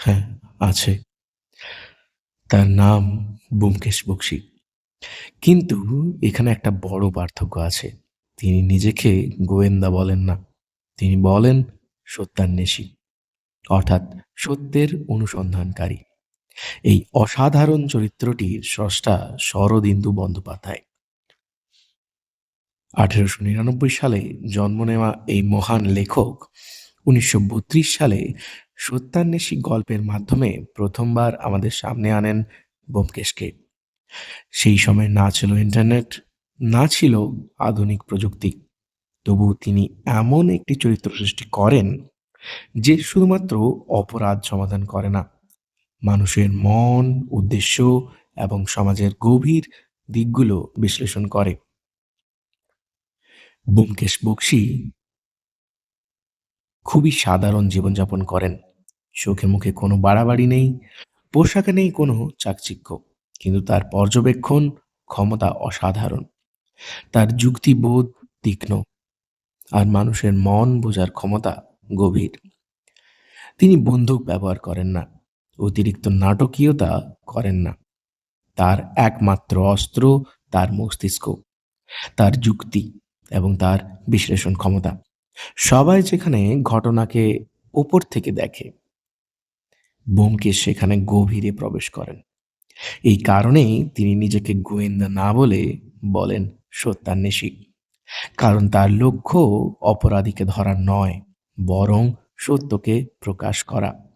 হ্যাঁ, আছে। তার নাম ব্যোমকেশ বক্সী। কিন্তু এখানে একটা বড় পার্থক্য আছে। তিনি নিজেকে গোয়েন্দা বলেন না। তিনি বলেন সত্যান্বেষী, অর্থাৎ সত্যের অনুসন্ধানকারী। এই অসাধারণ চরিত্রটির স্রষ্টা শরদিন্দু বন্দ্যোপাধ্যায়। ১৮৯৯ সালে জন্ম নেওয়া এই মহান লেখক ১৯৩২ সালে সত্যান্বেষী গল্পের মাধ্যমে প্রথমবার আমাদের সামনে আনেন ব্যোমকেশকে। সেই সময় না ছিল ইন্টারনেট, না ছিল আধুনিক প্রযুক্তি। তবুও তিনি এমন একটি চরিত্র সৃষ্টি করেন যে শুধুমাত্র অপরাধ সমাধান করে না, মানুষের মন, উদ্দেশ্য এবং সমাজের গভীর দিকগুলো বিশ্লেষণ করে। ব্যোমকেশ বক্সী খুবই সাধারণ জীবনযাপন করেন। চোখে মুখে কোনো বাড়াবাড়ি নেই, পোশাকে নেই কোনো চাকচিক্য। কিন্তু তার পর্যবেক্ষণ ক্ষমতা অসাধারণ। তার যুক্তিবোধ তীক্ষ্ণ, আর মানুষের মন বোঝার ক্ষমতা গভীর। তিনি বন্দুক ব্যবহার করেন না, অতিরিক্ত নাটকীয়তা করেন না। তার একমাত্র অস্ত্র তার মস্তিষ্ক, তার যুক্তি এবং তার বিশ্লেষণ ক্ষমতা। সবাই যেখানে ঘটনাকে ওপর থেকে দেখে, ব্যোমকেশ সেখানে গভীরে প্রবেশ করেন। এই কারণেই তিনি নিজেকে গোয়েন্দা না বলে বলেন সত্যান্বেষী। কারণ তার লক্ষ্য অপরাধীকে ধরা নয়, বরং সত্যকে প্রকাশ করা।